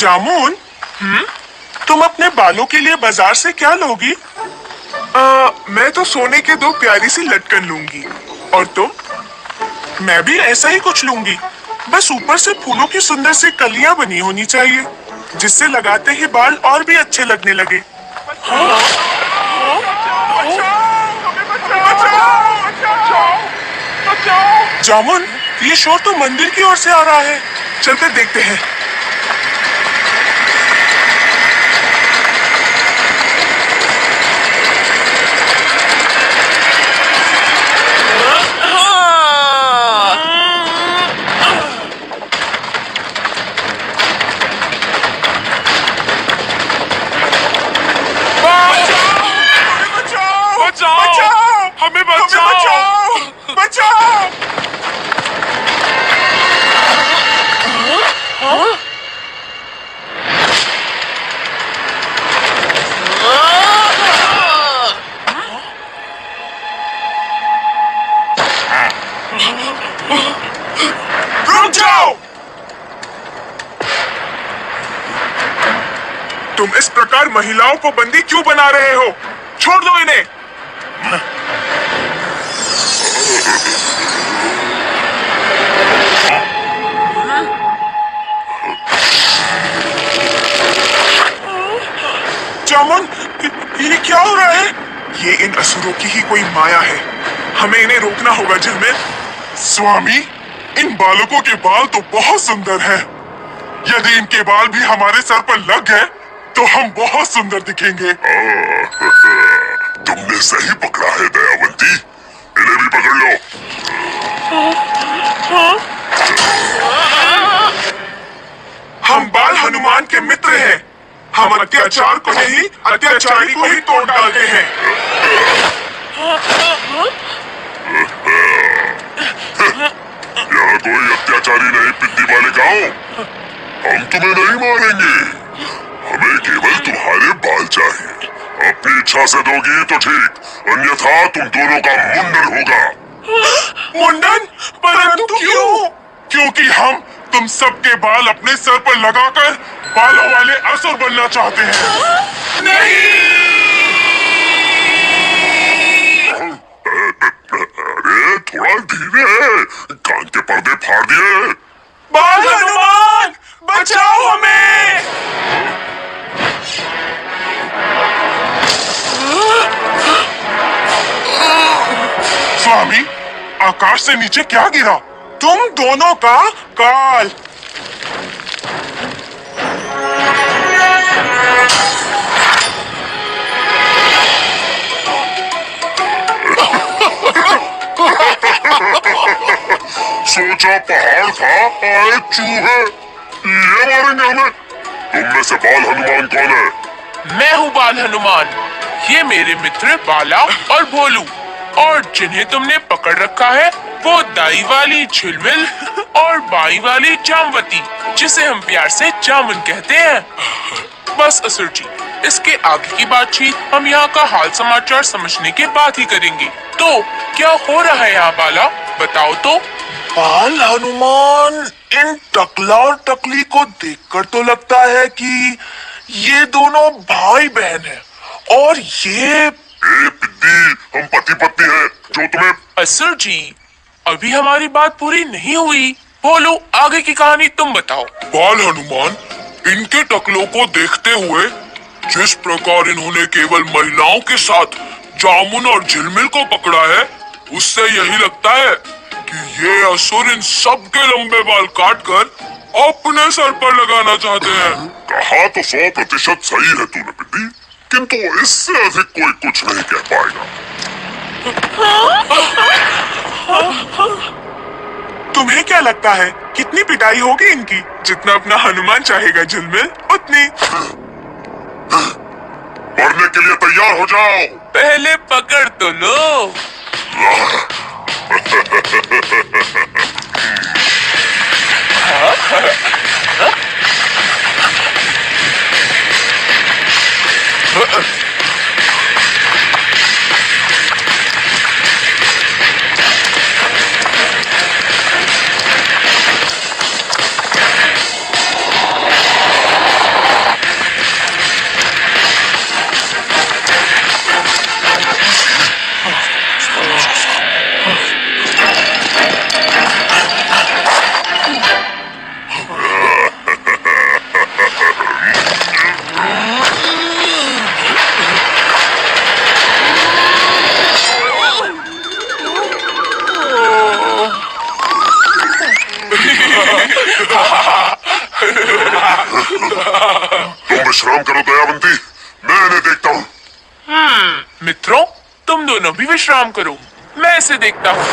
जामुन, तुम अपने बालों के लिए बाजार से क्या लोगी? मैं तो सोने के 2 प्यारी सी लटकन लूंगी। और तुम? मैं भी ऐसा ही कुछ लूंगी, बस ऊपर से फूलों की सुंदर सी कलियां बनी होनी चाहिए, जिससे लगाते ही बाल और भी अच्छे लगने लगे। जामुन, ये शोर तो मंदिर की ओर से आ रहा है। चलते देखते हैं। हमें बचाओ! बचाओ! रुक जाओ! तुम इस प्रकार महिलाओं को बंदी क्यों बना रहे हो? छोड़ दो इन्हें। जामुन, ये क्या हो रहा है? ये इन असुरों की ही कोई माया है। हमें इन्हें रोकना होगा झिलमिल। स्वामी, इन बालकों के बाल तो बहुत सुंदर हैं। यदि इनके बाल भी हमारे सर पर लग गए तो हम बहुत सुंदर दिखेंगे। तुमने सही पकड़ा है दयावंती, इन्हें भी पकड़ लो। हम बाल हनुमान के मित्र हैं। हम अत्याचार को नहीं, अत्याचारी को ही तोड़ डालते हैं। यहाँ कोई अत्याचारी नहीं पिद्दी बालिकाओं, हम तुम्हें नहीं मारेंगे। हमें केवल तुम्हारे बाल चाहिए। अपनी इच्छा से दोगी तो ठीक, अन्यथा तुम दोनों का मुंडन होगा। मुंडन? परंतु क्यों? क्योंकि हम तुम सबके बाल अपने सर पर लगाकर बालों वाले असुर बनना चाहते हैं। अरे थोड़ा धीरे, कान के पर्दे फाड़ दिए। बाल हनुमान, बचाओ हमें! स्वामी, आकाश से नीचे क्या गिरा? तुम दोनों का काल। सोचा पहाड़ था, आए चूहे। ये मारेंगे हमें। तुम में से बाल हनुमान कौन है? मैं हूँ बाल हनुमान। ये मेरे मित्र बाला और भोलू, और जिन्हें तुमने पकड़ रखा है वो दाई वाली झिलमिल और बाई वाली जामवती, जिसे हम प्यार से जामुन कहते हैं। बस असुर जी, इसके आगे की बातचीत हम यहाँ का हाल समाचार समझने के बाद ही करेंगे। तो क्या हो रहा है यहाँ बाला, बताओ तो। बाल हनुमान, इन टकला और टकली को देखकर तो लगता है कि ये दोनों भाई बहन हैं, और ये पिद्दी, हम पति पत्नी हैं, जो तुम्हें। असुर जी, अभी हमारी बात पूरी नहीं हुई। बोलो, आगे की कहानी तुम बताओ। बाल हनुमान, इनके टकलों को देखते हुए जिस प्रकार इन्होंने केवल महिलाओं के साथ जामुन और झिलमिल को पकड़ा है, उससे यही लगता है कि ये असुर इन सब के लंबे बाल काटकर अपने सर पर लगाना चाहते हैं। कहा तो 100% सही है तूने पिद्दी, किंतु इससे अधिक कोई कुछ नहीं कह पाएगा। तुम्हें क्या लगता है कितनी पिटाई होगी इनकी? जितना अपना हनुमान चाहेगा झिलमिल, उतनी। मरने के लिए तैयार हो जाओ। पहले पकड़ तो लो। इन्हें देखता हूँ। मित्रों, तुम दोनों भी विश्राम करो, मैं इसे देखता हूँ।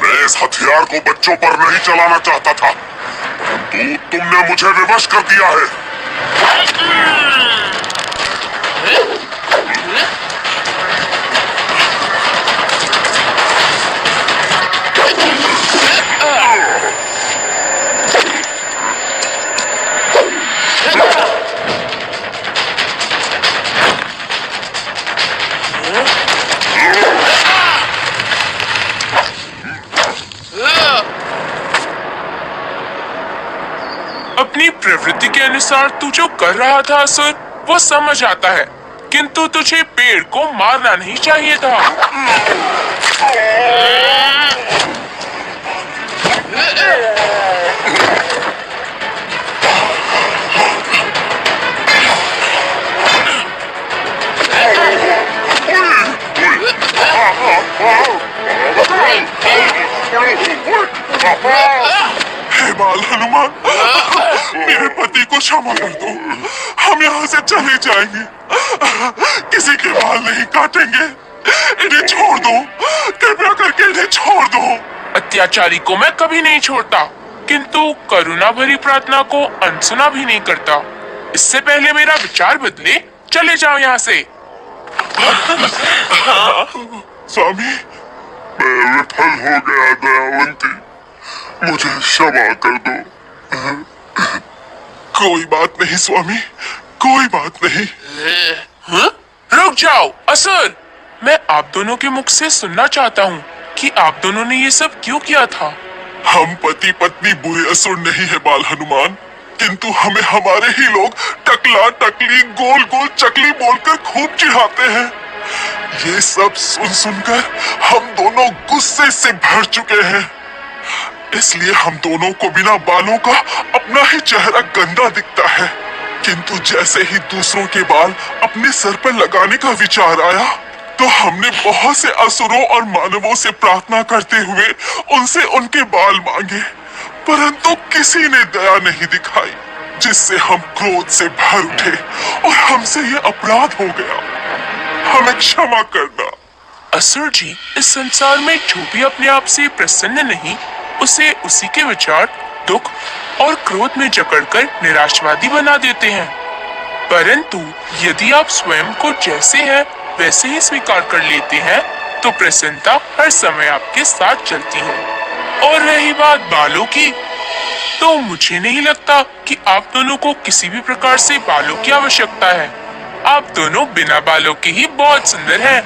मैं इस हथियार को बच्चों पर नहीं चलाना चाहता था, तुमने मुझे विवश कर दिया है। अपनी प्रवृत्ति के अनुसार तू जो कर रहा था असुर, वो समझ आता है, किंतु तुझे पेड़ को मारना नहीं चाहिए था। हे बाल हनुमान, मेरे पति को क्षमा कर दो। हम यहाँ से चले जाएंगे, किसी के बाल नहीं काटेंगे। इन्हें छोड़ दो, कृपया करके इन्हें छोड़ दो। अत्याचारी को मैं कभी नहीं छोड़ता, किंतु करुणा भरी प्रार्थना को अनसुना भी नहीं करता। इससे पहले मेरा विचार बदले, चले जाओ यहाँ से। स्वामी, मैं विफल हो गया दयावंती, मुझे क्षमा कर दो। कोई बात नहीं स्वामी, कोई बात नहीं। रुक जाओ असुर, मैं आप दोनों के मुख से सुनना चाहता हूँ कि आप दोनों ने ये सब क्यों किया था। हम पति पत्नी बुरे असुर नहीं है बाल हनुमान, किंतु हमें हमारे ही लोग टकला टकली गोल गोल चकली बोलकर खूब चिढ़ाते हैं। ये सब सुन सुनकर हम दोनों गुस्से से भर चुके हैं। इसलिए हम दोनों को बिना बालों का अपना ही चेहरा गंदा दिखता है। किंतु जैसे ही दूसरों के बाल अपने सर पर लगाने का विचार आया, तो हमने बहुत से असुरों और मानवों से प्रार्थना करते हुए उनसे उनके बाल मांगे, परंतु किसी ने दया नहीं दिखाई, जिससे हम क्रोध से भर उठे और हमसे ये अपराध हो गया। हमें क्षमा करना। असुर जी इस संसार में जो भी अपने आप से प्रसन्न नहीं, उसे उसी के विचार, दुख और क्रोध में जकड़कर निराशवादी बना देते हैं। परंतु यदि आप स्वयं को जैसे हैं वैसे ही स्वीकार कर लेते हैं, तो प्रसन्नता हर समय आपके साथ चलती है। और रही बात बालों की, तो मुझे नहीं लगता कि आप दोनों को किसी भी प्रकार से बालों की आवश्यकता है। आप दोनों बिना बालों के ही बहुत सुंदर हैं।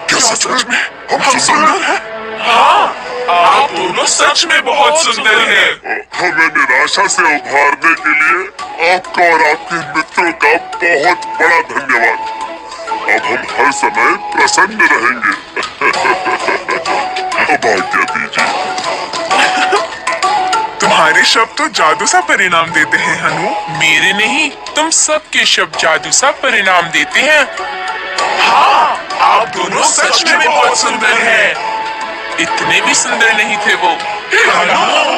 क्या सच में हम सुंदर हैं? हाँ, आप दोनों सच में बहुत सुंदर हैं। हमें निराशा से उभारने के लिए आपका और आपके मित्रों का बहुत बड़ा धन्यवाद। अब हम हर समय प्रसन्न रहेंगे। आज्ञा दीजिए। तुम्हारे शब्द तो जादू सा परिणाम देते हैं हनु। मेरे नहीं, तुम सबके शब्द जादू सा परिणाम देते हैं। हाँ, आप दोनों सच में बहुत सुंदर हैं। इतने भी सुंदर नहीं थे वो। हे हनु,